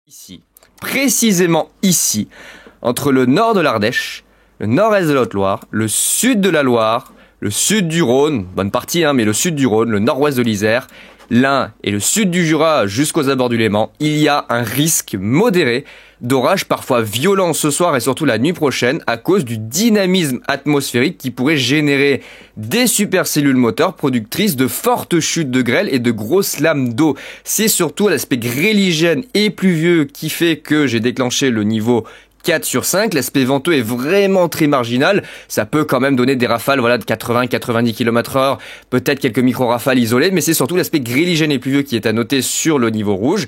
Ici, précisément ici, entre le nord de l'Ardèche, le nord-est de la Haute-Loire, le sud de la Loire, le sud du Rhône, bonne partie, mais le sud du Rhône, le nord-ouest de l'Isère, l'Ain et le sud du Jura jusqu'aux abords du Léman, il y a un risque modéré d'orages parfois violents ce soir et surtout la nuit prochaine à cause du dynamisme atmosphérique qui pourrait générer des supercellules moteurs productrices de fortes chutes de grêle et de grosses lames d'eau. C'est surtout l'aspect gréligène et pluvieux qui fait que j'ai déclenché le niveau 4 sur 5, l'aspect venteux est vraiment très marginal, ça peut quand même donner des rafales de 80-90 km/h, peut-être quelques micro-rafales isolées, mais c'est surtout l'aspect gréligène et pluvieux qui est à noter sur le niveau rouge.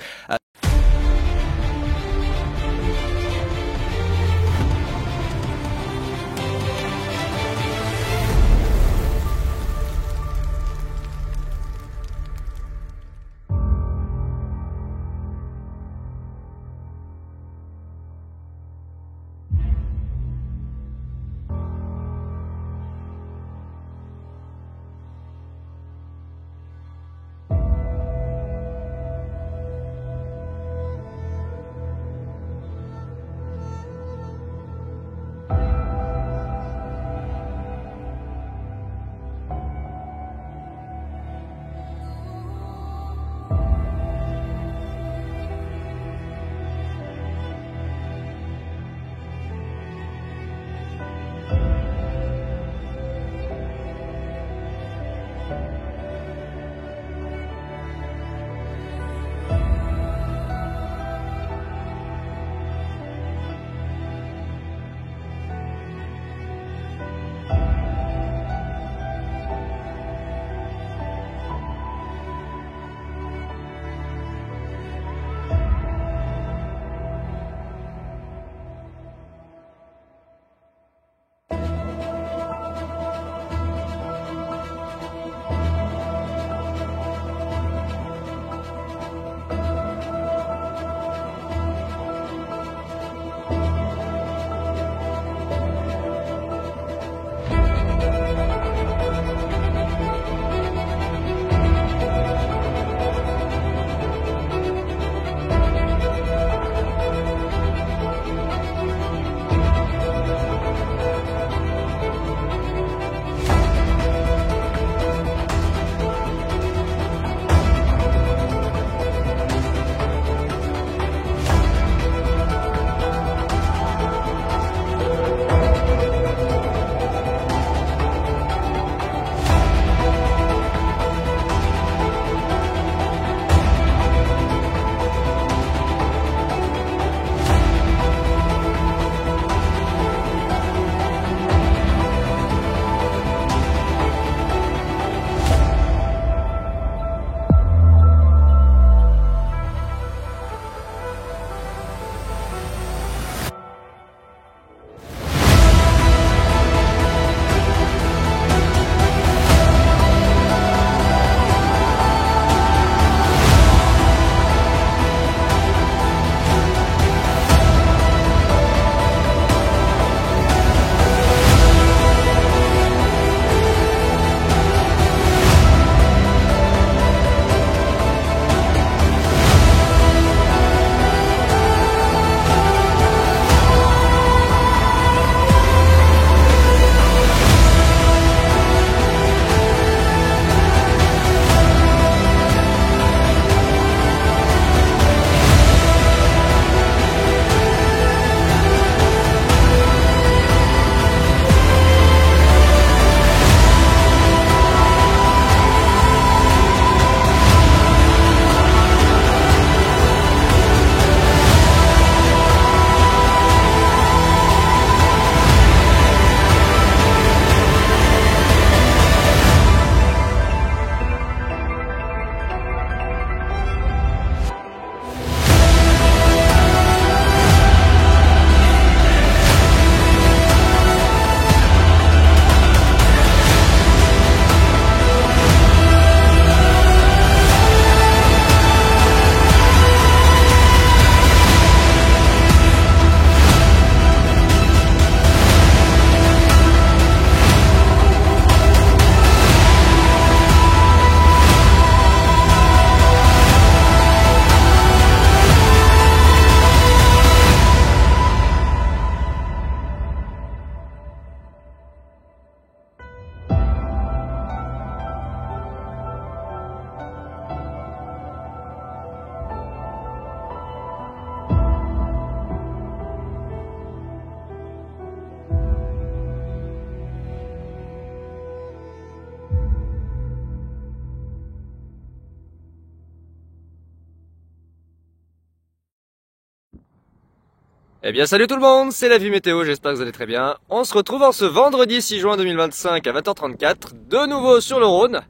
Eh bien salut tout le monde, c'est la Vue Météo, j'espère que vous allez très bien. On se retrouve en ce vendredi 6 juin 2025 à 20h34, de nouveau sur le Rhône,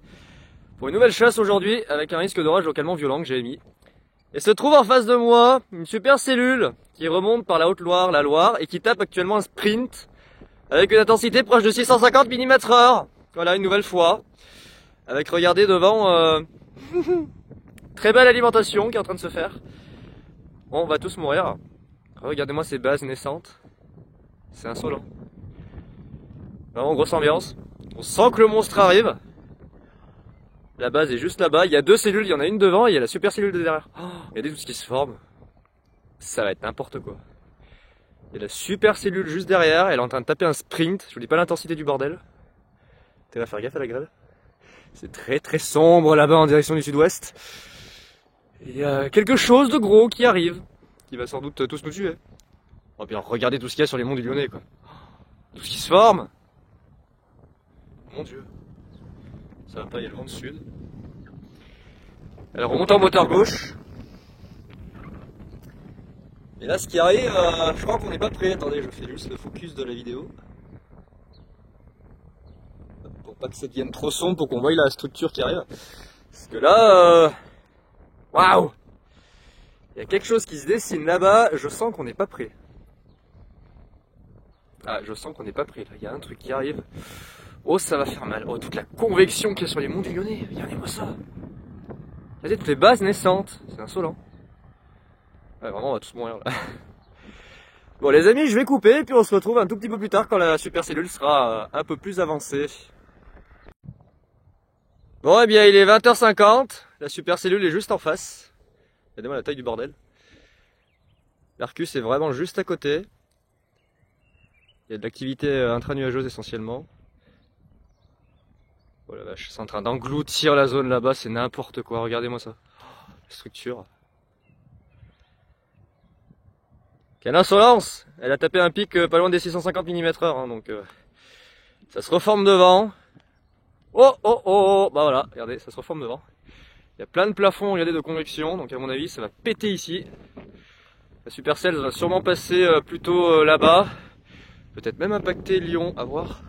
pour une nouvelle chasse aujourd'hui, avec un risque d'orage localement violent que j'ai émis. Et se trouve en face de moi, une super cellule qui remonte par la Haute-Loire, la Loire, et qui tape actuellement un sprint, avec une intensité proche de 650 mm/h. Voilà, une nouvelle fois. Avec, regardez devant, très belle alimentation qui est en train de se faire. Bon, on va tous mourir. Regardez-moi ces bases naissantes. C'est insolent. Vraiment grosse ambiance. On sent que le monstre arrive. La base est juste là-bas. Il y a deux cellules, il y en a une devant et il y a la super cellule de derrière. Oh, regardez tout ce qui se forme. Ça va être n'importe quoi. Il y a la super cellule juste derrière. Elle est en train de taper un sprint. Je vous dis pas l'intensité du bordel. Tu vas faire gaffe à la grêle. C'est très très sombre là-bas en direction du sud-ouest. Il y a quelque chose de gros qui arrive. Qui va sans doute tous nous tuer. Oh bien, regardez tout ce qu'il y a sur les monts du Lyonnais, quoi. Tout ce qui se forme. Mon Dieu. Ça va pas, il y a le vent de sud. Elle remonte en moteur gauche. Et là, ce qui arrive, je crois qu'on n'est pas prêt. Attendez, je fais juste le focus de la vidéo. Pour pas que ça devienne trop sombre, pour qu'on voie la structure qui arrive. Parce que là, waouh! Il y a quelque chose qui se dessine là-bas, je sens qu'on n'est pas prêt. Ah, je sens qu'on n'est pas prêt là, il y a un truc qui arrive. Oh, ça va faire mal. Oh, toute la convection qu'il y a sur les monts du Lyonnais, regardez-moi ça. Regardez toutes les bases naissantes, c'est insolent. Ouais, vraiment, on va tous mourir là. Bon les amis, je vais couper, puis on se retrouve un tout petit peu plus tard quand la super cellule sera un peu plus avancée. Bon, eh bien, il est 20h50, la super cellule est juste en face. Regardez-moi la taille du bordel. L'Arcus est vraiment juste à côté. Il y a de l'activité intranuageuse essentiellement. Oh la vache, c'est en train d'engloutir la zone là-bas, c'est n'importe quoi, regardez-moi ça. Oh, la structure. Quelle insolence! Elle a tapé un pic pas loin des 650 mm/h, hein, donc ça se reforme devant. Oh oh oh, bah voilà, regardez, ça se reforme devant. Il y a plein de plafonds, regardez, de convection, donc à mon avis ça va péter ici. La Supercell va sûrement passer plutôt là-bas. Peut-être même impacter Lyon, à voir.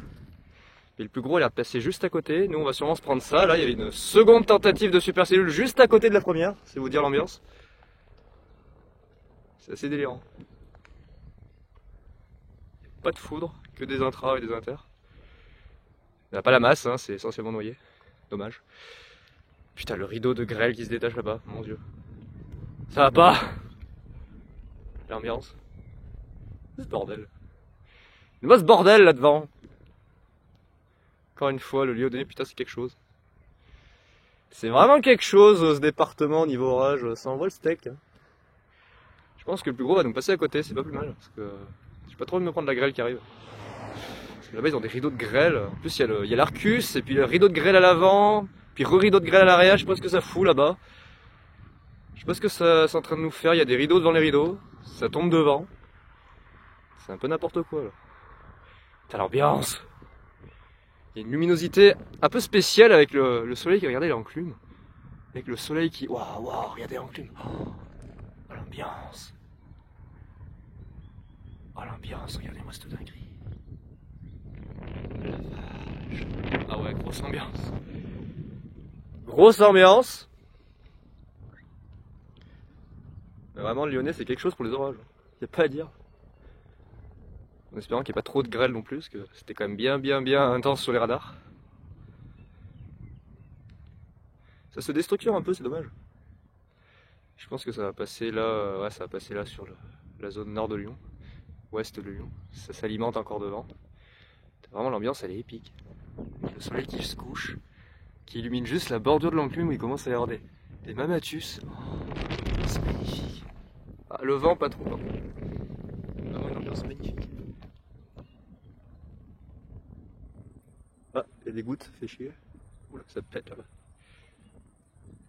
Et le plus gros, elle a passé juste à côté. Nous, on va sûrement se prendre ça. Là, il y avait une seconde tentative de supercellule juste à côté de la première. C'est vous dire l'ambiance. C'est assez délirant. Pas de foudre, que des intras et des inters. Il n'y a pas la masse, hein, c'est essentiellement noyé. Dommage. Putain, le rideau de grêle qui se détache là-bas, mon dieu. Ça va pas. L'ambiance. Ce bordel. Il y a ce bordel là devant. Encore une fois, le Lyonnais, putain, c'est quelque chose. C'est vraiment quelque chose, ce département niveau orage. Ça envoie le steak. Hein. Je pense que le plus gros va nous passer à côté, c'est pas plus mal. Parce que j'ai pas trop envie de me prendre la grêle qui arrive. Parce que là-bas, ils ont des rideaux de grêle. En plus, il y a l'Arcus, et puis le rideau de grêle à l'avant, puis re-rideau de grêle à l'arrière. Je sais pas ce que ça fout là-bas. Je sais pas ce que ça c'est en train de nous faire. Il y a des rideaux devant les rideaux. Ça tombe devant. C'est un peu n'importe quoi là. T'as l'ambiance. Il y a une luminosité un peu spéciale avec le soleil qui, regardez, il enclume. Avec le soleil qui... Waouh, waouh, regardez l'enclume. Oh, l'ambiance. Oh, l'ambiance, regardez-moi cette dinguerie. La vache. Ah ouais, grosse ambiance. Grosse ambiance. Mais vraiment, le Lyonnais, c'est quelque chose pour les orages. Y a pas à dire. En espérant qu'il n'y ait pas trop de grêle non plus, parce que c'était quand même bien intense sur les radars. Ça se déstructure un peu, c'est dommage. Je pense que ça va passer là, ouais, ça va passer là sur la zone nord de Lyon, ouest de Lyon. Ça s'alimente encore devant. Vraiment, l'ambiance, elle est épique. Il y a le soleil qui se couche, qui illumine juste la bordure de l'enclume où il commence à y avoir des mamatus. Oh, c'est magnifique. Ah, le vent, pas trop, par contre. Vraiment une ambiance magnifique. Ah, il y a des gouttes, fait chier. Oula, ça pète là-bas.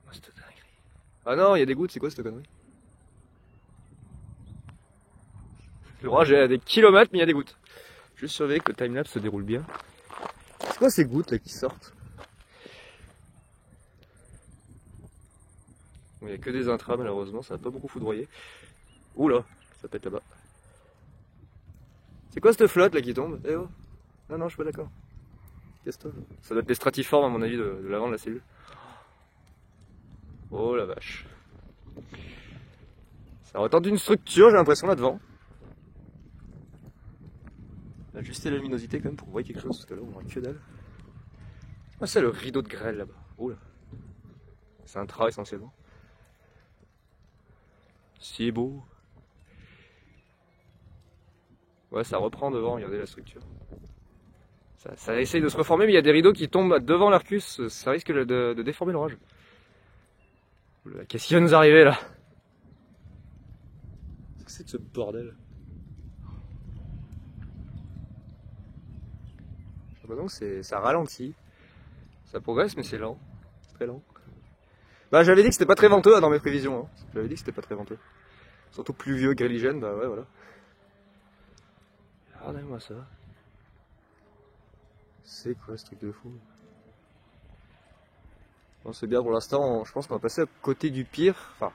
Oh, c'est dinguerie. Ah non, il y a des gouttes, c'est quoi cette connerie? L'orage est à des kilomètres, mais il y a des gouttes. Juste surveiller que le timelapse se déroule bien. C'est quoi ces gouttes là qui sortent? Bon, il n'y a que des intras malheureusement, ça n'a pas beaucoup foudroyé. Oula, ça pète là-bas. C'est quoi cette flotte là qui tombe? Eh oh. Non, non, je suis pas d'accord. Casse-toi. Ça doit être les stratiformes à mon avis de l'avant de la cellule. Oh la vache. Ça retente une structure, j'ai l'impression là devant. Ajuster la luminosité quand même pour voir quelque chose, parce que là on voit que dalle. Ah, c'est le rideau de grêle là-bas. Oh là. C'est un train essentiellement. C'est beau. Ouais, ça reprend devant, regardez la structure. Ça essaye de se reformer, mais il y a des rideaux qui tombent devant l'Arcus, ça risque de déformer l'orage. Qu'est-ce qui va nous arriver là? Qu'est-ce que c'est que ce bordel? J'ai l'impression que ça ralentit. Ça progresse, mais c'est lent. C'est très lent. Bah, j'avais dit que c'était pas très venteux dans mes prévisions. Hein. J'avais dit que c'était pas très venteux. Surtout pluvieux, gréligène, bah ouais, voilà. Regardez-moi ça. C'est quoi ce truc de fou? Bon, c'est bien pour l'instant, je pense qu'on va passer à côté du pire. Enfin,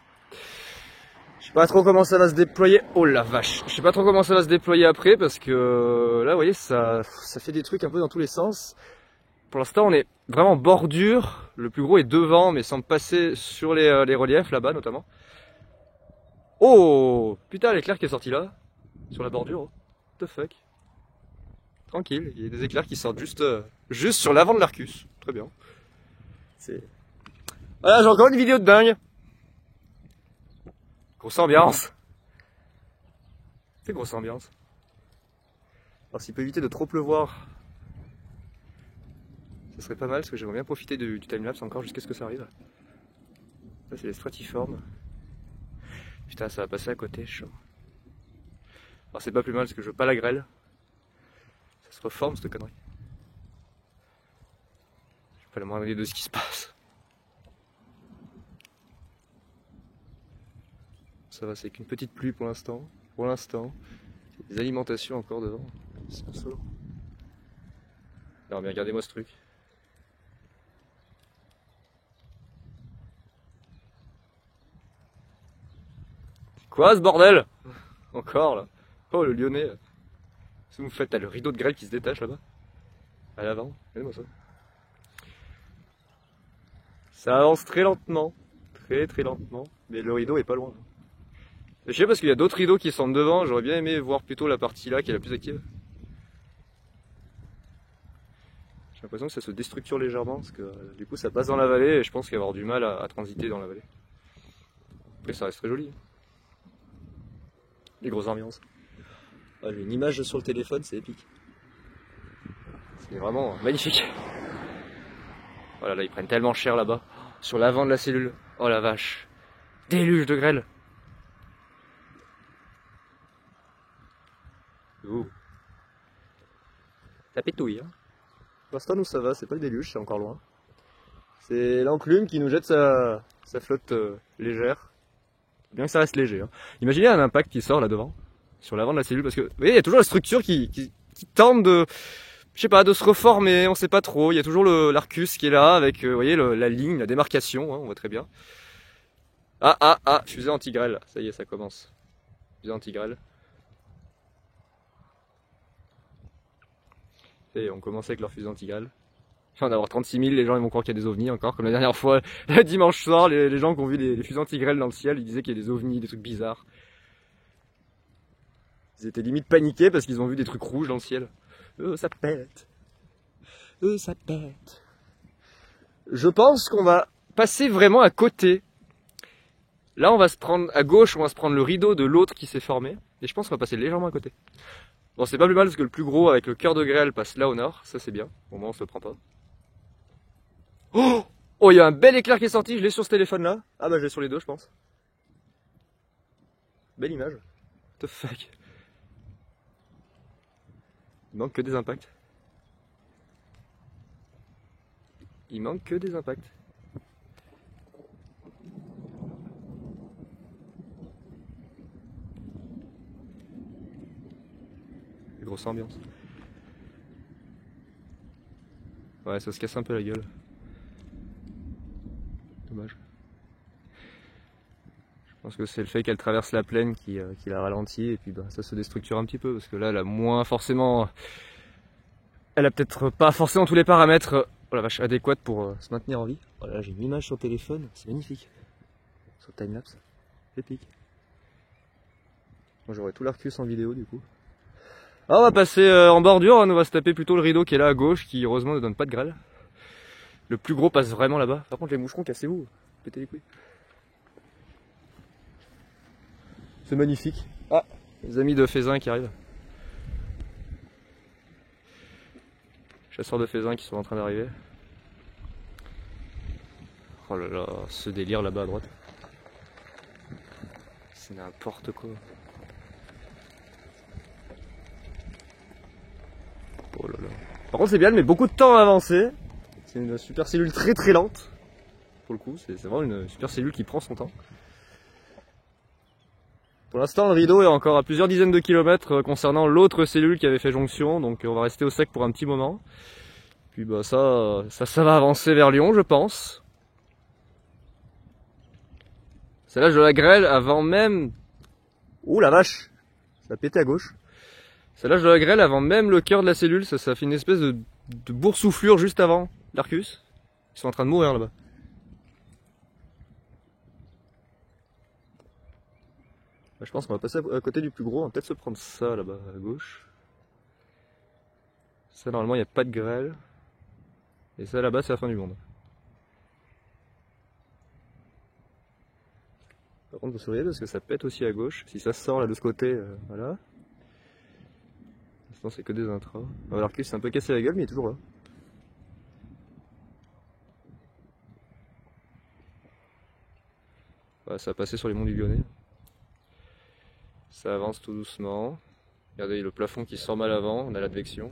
je sais pas trop comment ça va se déployer. Oh la vache! Je sais pas trop comment ça va se déployer après parce que là, vous voyez, ça fait des trucs un peu dans tous les sens. Pour l'instant, on est vraiment bordure. Le plus gros est devant, mais sans passer sur les reliefs là-bas notamment. Oh! Putain, l'éclair qui est sorti là, sur la bordure. What the fuck? Tranquille, il y a des éclairs qui sortent juste sur l'avant de l'Arcus. Très bien. Voilà, j'ai encore une vidéo de dingue. Grosse ambiance. C'est grosse ambiance. Alors s'il peut éviter de trop pleuvoir, ce serait pas mal parce que j'aimerais bien profiter du timelapse encore jusqu'à ce que ça arrive. Ça c'est les stratiformes. Putain, ça va passer à côté, chaud. Alors c'est pas plus mal parce que je veux pas la grêle. Ça se reforme cette connerie. J'ai pas la moindre idée de ce qui se passe. Ça va, c'est qu'une petite pluie pour l'instant. Pour l'instant. Des alimentations encore devant. C'est insolent. Alors bien regardez-moi ce truc. Quoi ce bordel? Encore là. Oh le Lyonnais. Qu'est-ce que vous faites? T'as le rideau de grêle qui se détache là-bas. À l'avant. Regardez-moi ça. Ça avance très lentement. Très lentement. Mais le rideau est pas loin. Je sais parce qu'il y a d'autres rideaux qui sont devant. J'aurais bien aimé voir plutôt la partie là qui est la plus active. J'ai l'impression que ça se déstructure légèrement parce que du coup ça passe dans la vallée et je pense qu'il va y avoir du mal à transiter dans la vallée. Après ça reste très joli. Les grosses ambiances. Ah, j'ai une image sur le téléphone, c'est épique. C'est vraiment magnifique. Voilà, là ils prennent tellement cher là-bas. Sur l'avant de la cellule. Oh la vache. Déluge de grêle. Ouh. Ça pétouille, hein. Pour l'instant, nous ça va, c'est pas le déluge, c'est encore loin. C'est l'enclume qui nous jette sa flotte légère. Bien que ça reste léger. Hein. Imaginez un impact qui sort là devant, sur l'avant de la cellule, parce que vous voyez, il y a toujours la structure qui tente de, je sais pas, de se reformer, on sait pas trop. Il y a toujours l'Arcus qui est là avec, vous voyez, la ligne, la démarcation, hein, on voit très bien. Fusée anti-grêle, ça y est, ça commence. Fusée anti-grêle. Et on commence avec leur fusée anti-grêle. Il va en avoir 36 000, les gens ils vont croire qu'il y a des ovnis encore, comme la dernière fois, le dimanche soir, les gens qui ont vu les fusées anti-grêle dans le ciel, ils disaient qu'il y a des ovnis, des trucs bizarres. Ils étaient limite paniqués parce qu'ils ont vu des trucs rouges dans le ciel. Ça pète. Ça pète. Je pense qu'on va passer vraiment à côté. Là on va se prendre, à gauche on va se prendre le rideau de l'autre qui s'est formé, et je pense qu'on va passer légèrement à côté. Bon c'est pas plus mal parce que le plus gros avec le cœur de grêle passe là au nord, ça c'est bien, au moins on se le prend pas. Oh, il y a un bel éclair qui est sorti, je l'ai sur ce téléphone là. Ah bah je l'ai sur les deux je pense. Belle image. What the fuck. Il manque que des impacts. Il manque que des impacts. Grosse ambiance. Ouais, ça se casse un peu la gueule. Dommage. Je pense que c'est le fait qu'elle traverse la plaine qui la ralentit, et puis bah, ça se déstructure un petit peu, parce que là, elle a moins forcément... Elle a peut-être pas forcément tous les paramètres oh la vache, adéquats pour se maintenir en vie. Voilà, j'ai une image sur le téléphone, c'est magnifique. Sur le timelapse, épique. Moi j'aurai tout l'Arcus en vidéo du coup. Alors on va passer en bordure, on va se taper plutôt le rideau qui est là à gauche, qui heureusement ne donne pas de grêle. Le plus gros passe vraiment là-bas. Par contre les moucherons, cassez-vous, pétez les couilles. C'est magnifique. Ah, les amis de Faisin qui arrivent. Chasseurs de Faisin qui sont en train d'arriver. Oh là là, ce délire là-bas à droite. C'est n'importe quoi. Oh là là. Par contre c'est bien, elle met beaucoup de temps à avancer. C'est une supercellule très très lente. Pour le coup, c'est vraiment une supercellule qui prend son temps. Pour l'instant, le rideau est encore à plusieurs dizaines de kilomètres concernant l'autre cellule qui avait fait jonction, donc on va rester au sec pour un petit moment. Puis bah ça va avancer vers Lyon, je pense. C'est l'âge de la grêle avant même... Ouh la vache, ça a pété à gauche. C'est l'âge de la grêle avant même le cœur de la cellule, ça fait une espèce de boursouflure juste avant l'Arcus. Ils sont en train de mourir là-bas. Je pense qu'on va passer à côté du plus gros, on va peut-être se prendre ça là-bas à gauche. Ça normalement il n'y a pas de grêle. Et ça là-bas c'est la fin du monde. Par contre vous souriez parce que ça pète aussi à gauche. Si ça sort là de ce côté, voilà. Pour l'instant c'est que des intras. Alors que c'est un peu cassé la gueule mais il est toujours là. Voilà, ça va passer sur les monts du Lyonnais. Ça avance tout doucement. Regardez le plafond qui sort mal avant, on a l'advection.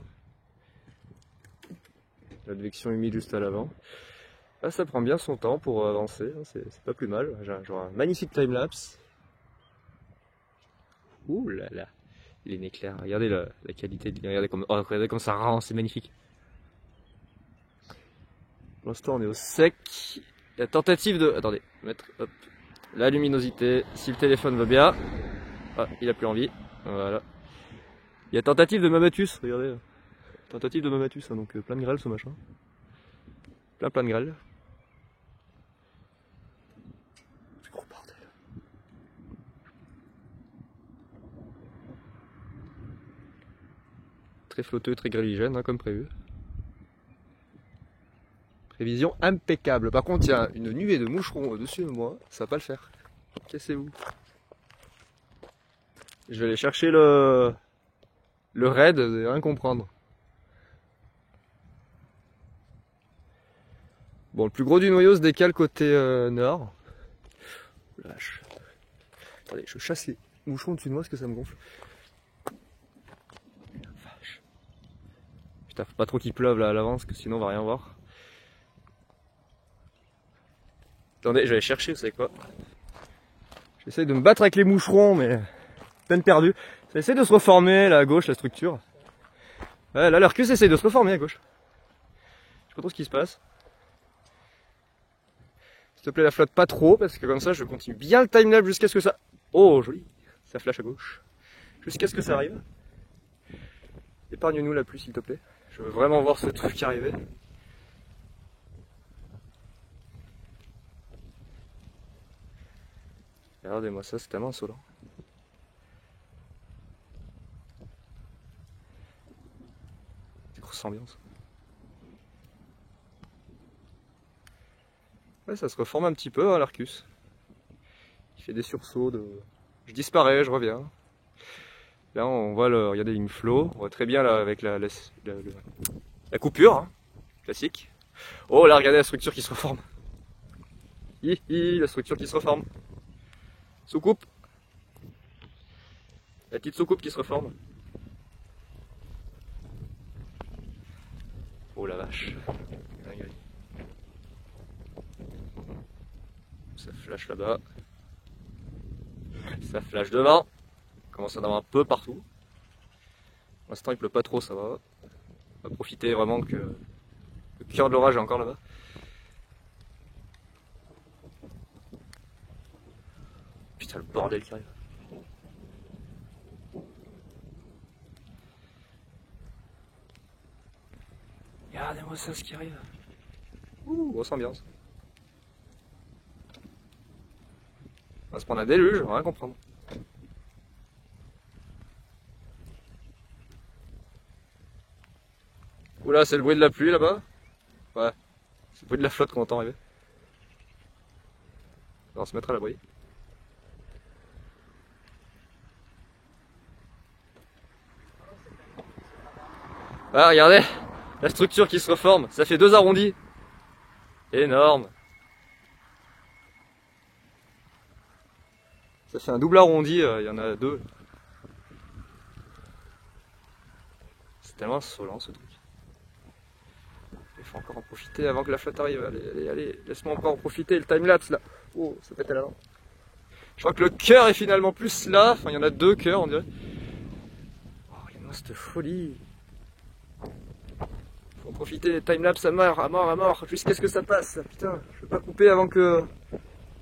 L'advection humide juste à l'avant. Là ça prend bien son temps pour avancer, c'est pas plus mal. J'ai un magnifique timelapse. Ouh là là, il est éclair. Regardez la qualité, regardez comme ça rend, c'est magnifique. Pour l'instant on est au sec. La tentative de... Attendez, mettre hop, la luminosité, si le téléphone va bien. Ah, il a plus envie. Voilà. Il y a tentative de Mamatus, regardez. Tentative de Mamatus, hein, donc plein de grêle ce machin. Plein de grêle. C'est gros bordel. Très flotteux, très gréligène, hein, comme prévu. Prévision impeccable. Par contre, il y a une nuée de moucherons au-dessus de moi, ça va pas le faire. Cassez-vous. Je vais aller chercher le raid et rien comprendre. Bon, le plus gros du noyau se décale côté nord. Lâche. Attendez, je chasse les moucherons au-dessus de moi parce que ça me gonfle. Vache. Putain, faut pas trop qu'il pleuve là à l'avance, que sinon on va rien voir. Attendez, je vais aller chercher, vous savez quoi? J'essaye de me battre avec les moucherons, mais peine perdue. Ça essaie de se reformer là à gauche, la structure. Ouais, là, l'Arcus essaye de se reformer à gauche. Je sais pas trop ce qui se passe. S'il te plaît, la flotte pas trop, parce que comme ça, je continue bien le timelapse jusqu'à ce que ça... Oh, joli. Ça flash à gauche. Jusqu'à ce que ça arrive. Épargne-nous la pluie, s'il te plaît. Je veux vraiment voir ce truc arriver. Regardez-moi ça, c'est tellement insolent. C'est grosse ambiance. Ouais, ça se reforme un petit peu, hein, l'Arcus. Il fait des sursauts de... Je disparais, je reviens. Là, on voit le... Regardez, une flow. On voit très bien là, avec la coupure, hein, classique. Oh, là, regardez la structure qui se reforme. Hihi, la structure qui se reforme. Soucoupe. La petite soucoupe qui se reforme. Oh la vache. Ça flash là-bas. Ça flash devant. Il commence à en avoir un peu partout. Pour l'instant il pleut pas trop, ça va. On va profiter vraiment que le cœur de l'orage est encore là-bas. Putain, ça le bordel qui arrive. Regardez-moi ça, ce qui arrive. Ouh, grosse ambiance. On va se prendre un déluge, on va rien comprendre. Oula, c'est le bruit de la pluie là-bas. Ouais, c'est le bruit de la flotte qu'on entend arriver. On va se mettre à l'abri. Ah, regardez, la structure qui se reforme, ça fait 2 arrondis. Énorme. Ça fait un double arrondi, il y en a 2. C'est tellement insolent ce truc. Il faut encore en profiter avant que la flotte arrive. Allez, allez, allez, laisse-moi encore en profiter. Le timelapse là. Oh, ça pète la lampe. Je crois que le cœur est finalement plus là. Enfin, il y en a 2 cœurs, on dirait. Oh, regarde-moi cette folie. Faut en profiter. Timelapse à mort, à mort, à mort. Jusqu'à ce que ça passe. Putain, je peux pas couper avant que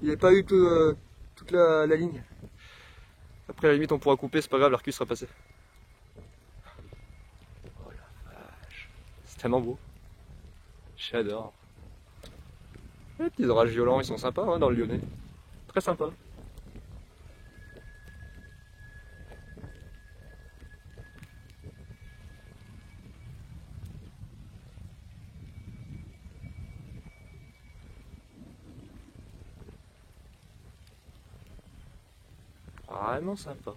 il n'ait pas eu toute la ligne. Après, à la limite, on pourra couper. C'est pas grave, l'Arcus sera passé. Oh la vache. C'est tellement beau. J'adore. Les petits orages violents, ils sont sympas hein, dans le Lyonnais. Très sympa. Vraiment sympa.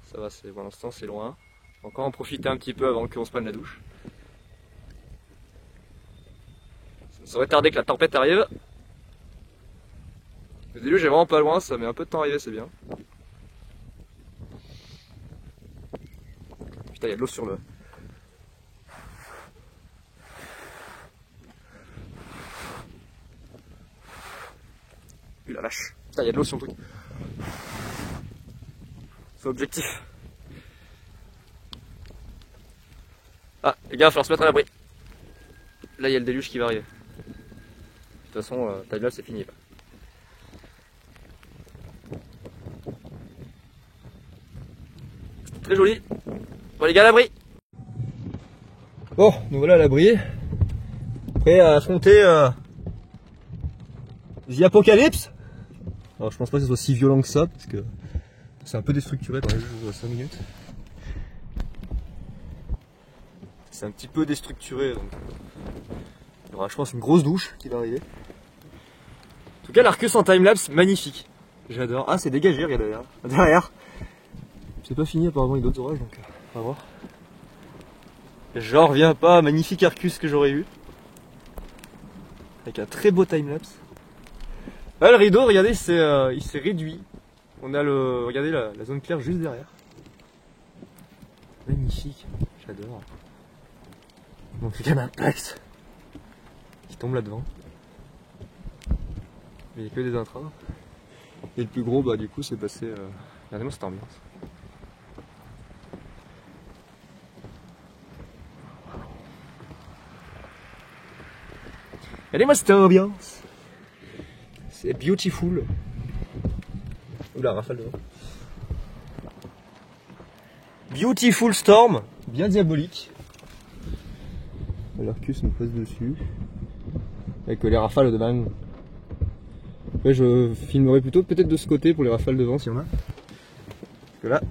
Ça va, pour l'instant c'est loin. Encore en profiter un petit peu avant qu'on se prenne la douche. Ça ne saurait tarder que la tempête arrive. Le déluge est vraiment pas loin, ça met un peu de temps à arriver, c'est bien. Putain, il y a de l'eau sur le... La vache. Putain, il y a de l'eau sur le truc. C'est objectif. Ah, les gars, il va falloir se mettre à l'abri. Là, il y a le déluge qui va arriver. De toute façon, là, c'est fini. Là. Très joli. Bon, les gars, à l'abri. Bon, nous voilà à l'abri. Prêt à affronter The Apocalypse. Alors, je pense pas que ce soit si violent que ça, parce que c'est un peu déstructuré dans les 5 minutes. C'est un petit peu déstructuré, donc il y aura, je pense, une grosse douche qui va arriver. En tout cas, l'Arcus en timelapse, magnifique. J'adore. Ah, c'est dégagé, regardez derrière. C'est pas fini, apparemment, il y a d'autres orages, donc on va voir. J'en reviens pas, magnifique Arcus que j'aurais eu. Avec un très beau timelapse. Ah, le rideau, regardez, il s'est réduit. On a regardez la zone claire juste derrière. Magnifique, j'adore. Donc il y a un impact qui tombe là-devant. Mais il n'y a que des intras. Et le plus gros, bah du coup, c'est passé... Regardez-moi cette ambiance. Regardez-moi cette ambiance. C'est beautiful. Oula, rafale de vent. Beautiful storm, bien diabolique. L'Arcus me passe dessus. Avec les rafales de vent. Après, je filmerai plutôt peut-être de ce côté pour les rafales de vent s'il y en a. Parce que là,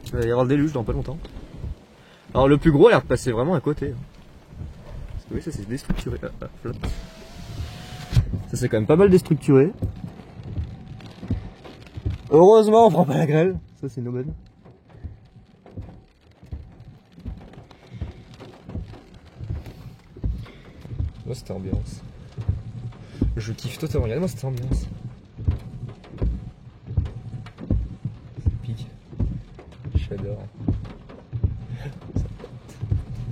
il va y avoir le déluge dans pas longtemps. Alors le plus gros a l'air de passer vraiment à côté. Parce que oui, ça c'est déstructuré. Ça c'est quand même pas mal déstructuré. Heureusement on prend pas la grêle. Ça c'est une aubaine. Moi cette ambiance. Je kiffe totalement. Regardez-moi cette ambiance. Ça pique. J'adore.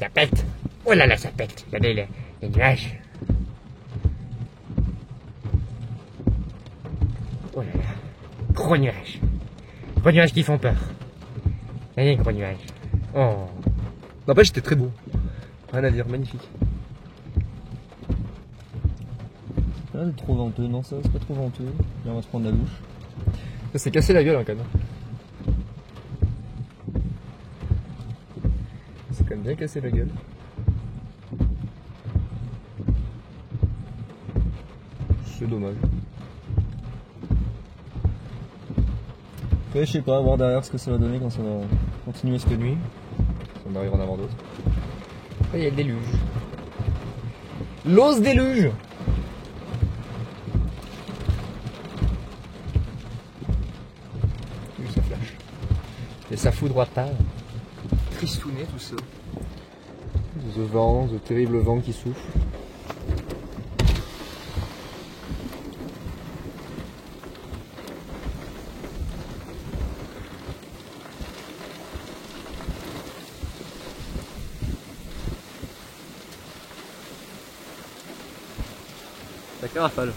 Ça pète. Oh là là, ça pète. Regardez les nuages. Oh là là. Gros nuages. Gros nuages qui font peur. Regardez les gros nuages. Oh. N'empêche, c'était très beau. Rien à dire, magnifique. Ça va être trop venteux, non ça c'est pas trop venteux. Là on va se prendre la douche. Ça s'est cassé la gueule hein, quand même. C'est quand même bien cassé la gueule. C'est dommage. Ouais, je sais pas, voir derrière ce que ça va donner quand ça va continuer cette nuit. Ça m'arrive en avant d'autres. Il y a le déluge. L'ose déluge. Oui, ça flash. Et ça foudroie pas. Tristounet tout ça. The vent, the terrible vent qui souffle. La carafale.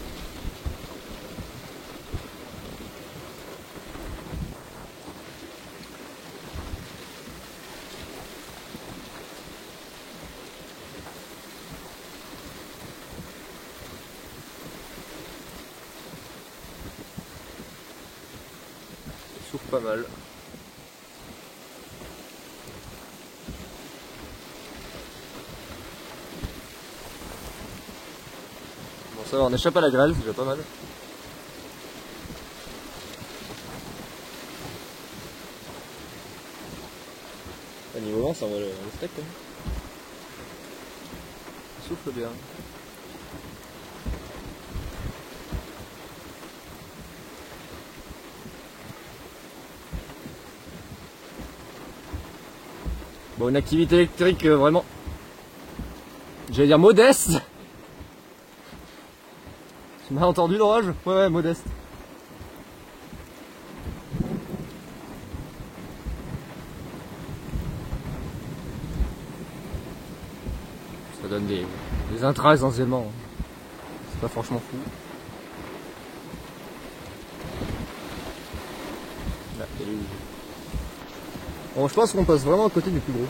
Ça souffle pas mal. Bon ça va, on échappe à la grêle, c'est déjà pas mal. À niveau vent, ça envoie le steak quand même. Ça souffle bien. Bon, une activité électrique vraiment, j'allais dire modeste. Tu m'as entendu l'orage? Ouais, modeste. Ça donne des intras essentiellement. C'est pas franchement fou. Là, bon, je pense qu'on passe vraiment à côté du plus gros.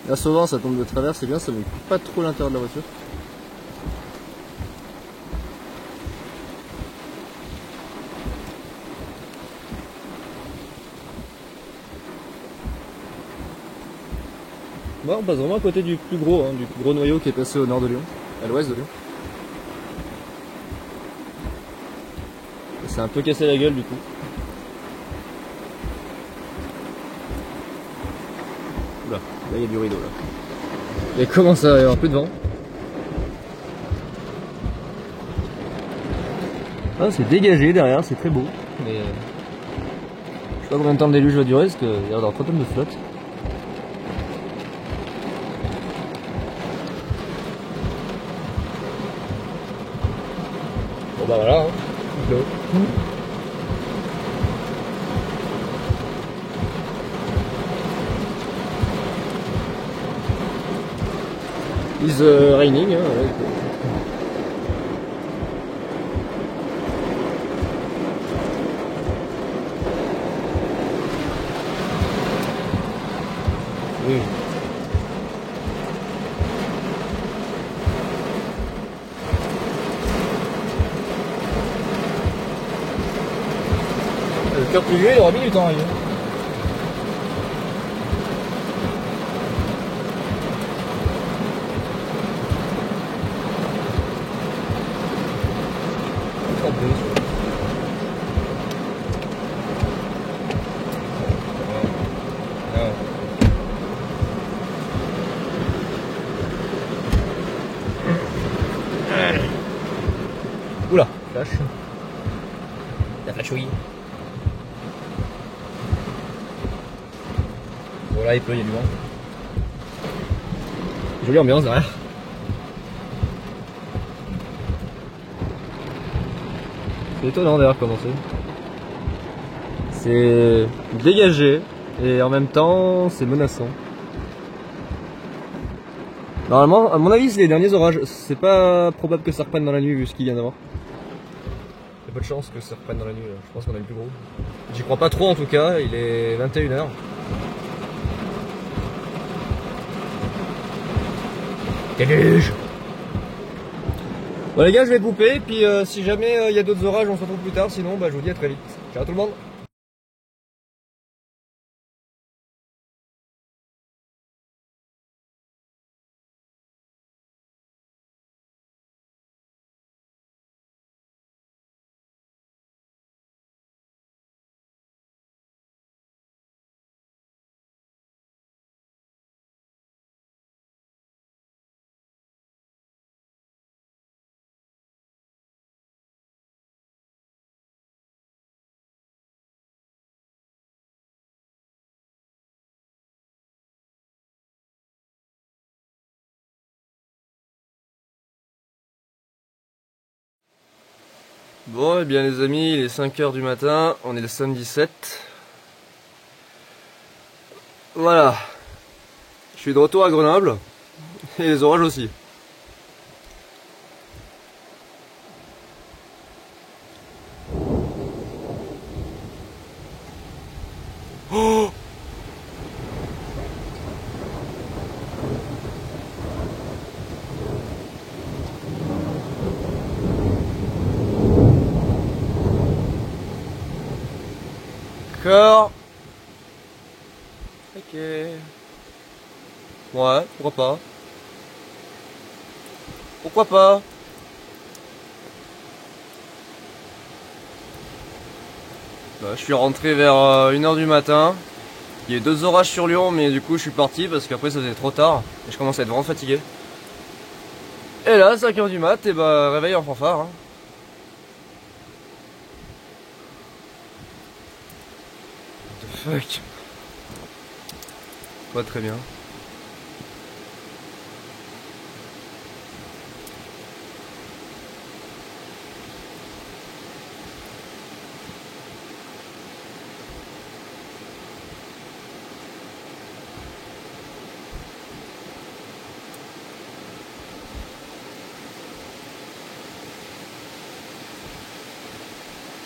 Là souvent ça tombe de travers, c'est bien, ça ne met pas trop l'intérieur de la voiture. Bon, on passe vraiment à côté du plus gros noyau qui est passé au nord de Lyon, à l'ouest de Lyon. C'est un peu cassé la gueule du coup. Oula, là il y a du rideau là. Il commence à y avoir plus de vent. Ah, c'est dégagé derrière, c'est très beau. Mais je sais pas combien de temps le déluge va durer parce qu'il y a l'air d'avoir 3 tonnes de flotte. Bon bah voilà. Hein. Is raining. Hein, ouais. Oui. Le cœur pluvieux, il aura mis du temps à arriver. Oula, flash. La flashouille. Bon là il pleut, il y a du vent. Jolie ambiance derrière. C'est étonnant d'ailleurs comment c'est dégagé et en même temps c'est menaçant. Normalement, à mon avis, c'est les derniers orages. C'est pas probable que ça reprenne dans la nuit vu ce qu'il vient d'avoir. Il y a pas de chance que ça reprenne dans la nuit. Là. Je pense qu'on a le plus gros. J'y crois pas trop en tout cas. Il est 21h. Déluge. Bon les gars, je vais couper. Puis si jamais il y a d'autres orages, on se retrouve plus tard. Sinon, bah, je vous dis à très vite. Ciao tout le monde. Bon, et bien les amis, il est 5h du matin, on est le samedi 7. Voilà. Je suis de retour à Grenoble, et les orages aussi. Oh! D'accord. Ok. Ouais, pourquoi pas. Pourquoi pas. Bah, je suis rentré vers 1h du matin. Il y a eu 2 orages sur Lyon, mais du coup je suis parti parce qu'après ça faisait trop tard. Et je commence à être vraiment fatigué. Et là, 5h du mat, et bah réveil en fanfare. Hein. What the fuck. Pas très bien.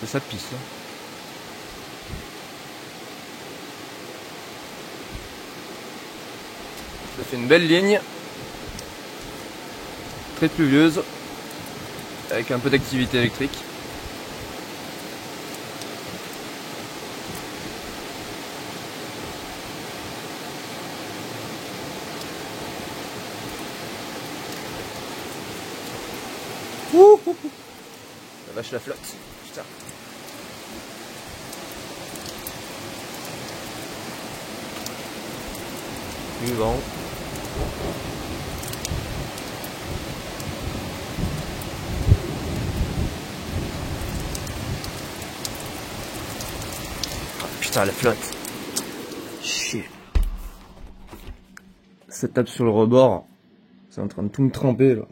Ça pisse là. Ça fait une belle ligne. Très pluvieuse. Avec un peu d'activité électrique. Ouh, ouh, ouh. La vache la flotte. Putain. Du vent. Oh, putain, la flotte. Chier. Ça tape sur le rebord. C'est en train de tout me tremper là.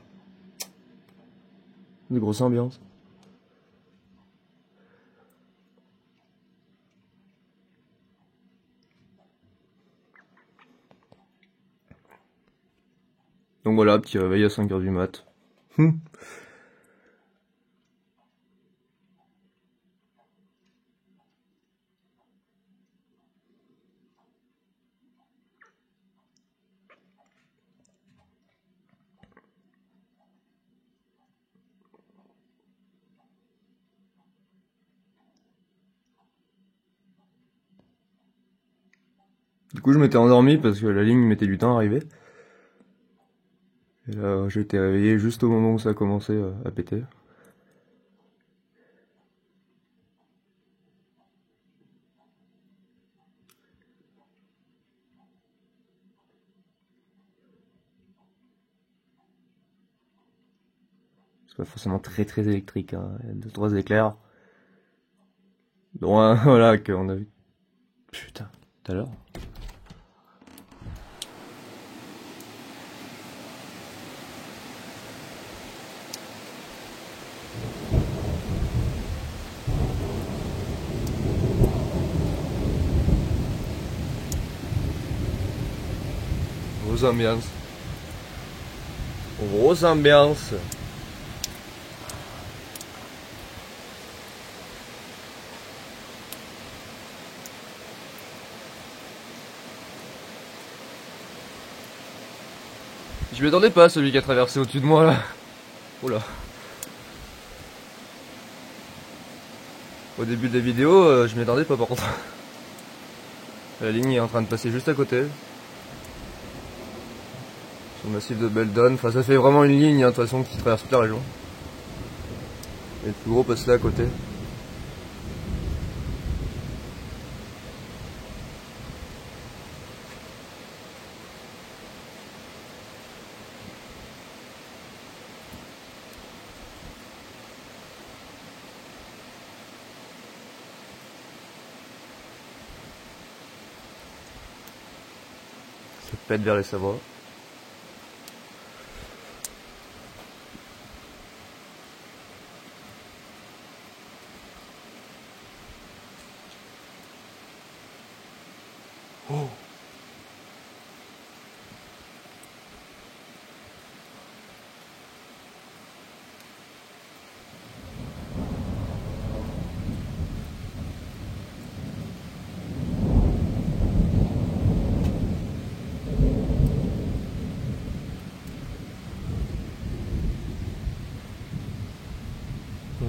De grosse ambiance. Donc voilà, petit réveil à 5h du mat. Du coup, je m'étais endormi parce que la ligne mettait du temps à arriver. Et là, j'ai été réveillé juste au moment où ça a commencé à péter. C'est pas forcément très très électrique, hein. Il y a 2-3 éclairs. Dont un, voilà, qu'on a vu. Putain, tout à l'heure. Aux ambiances. Grosse ambiance. Je m'y attendais pas, celui qui a traversé au-dessus de moi là. Oula. Au début de la vidéo, je m'y attendais pas par contre. La ligne est en train de passer juste à côté. Sur le massif de Beldon. Enfin, ça fait vraiment une ligne, hein, de toute façon, qui traverse toute la région. Et le plus gros passe là à côté. Ça pète vers les Savoies. Oh.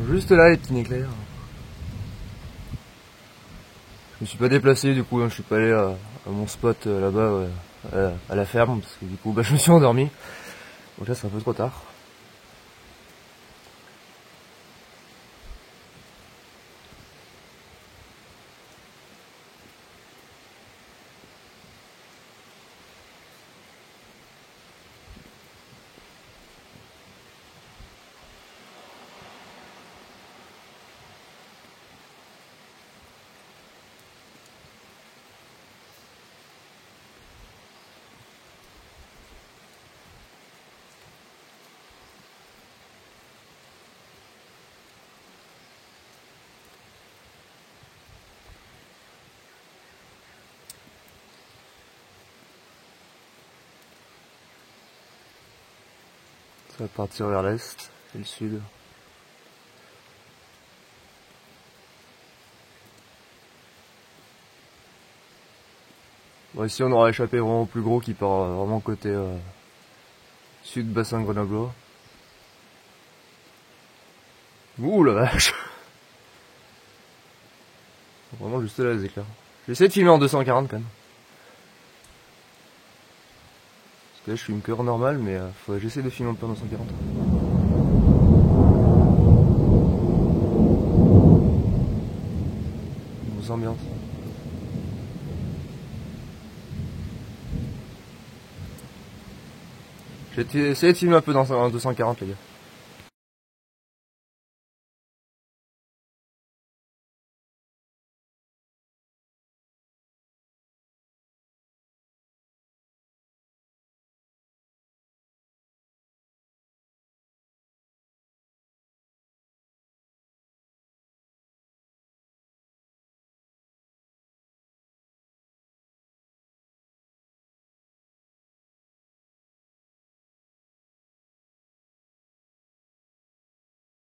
Juste là, les petits éclairs. Je me suis pas déplacé du coup, hein, je suis pas allé à mon spot là-bas, à la ferme, parce que du coup je me suis endormi. Donc là c'est un peu trop tard. Ça va partir vers l'est et le sud. Bon, ici on aura échappé vraiment au plus gros qui part vraiment côté sud bassin grenoblois. Ouh la vache. Vraiment juste là les éclairs. J'ai essayé de filmer en 240 quand même. Parce que là je filme que en normal mais faudrait que j'essaie de filmer un peu en 240. Grosse ambiance. J'ai essayé de filmer un peu dans 240 les gars.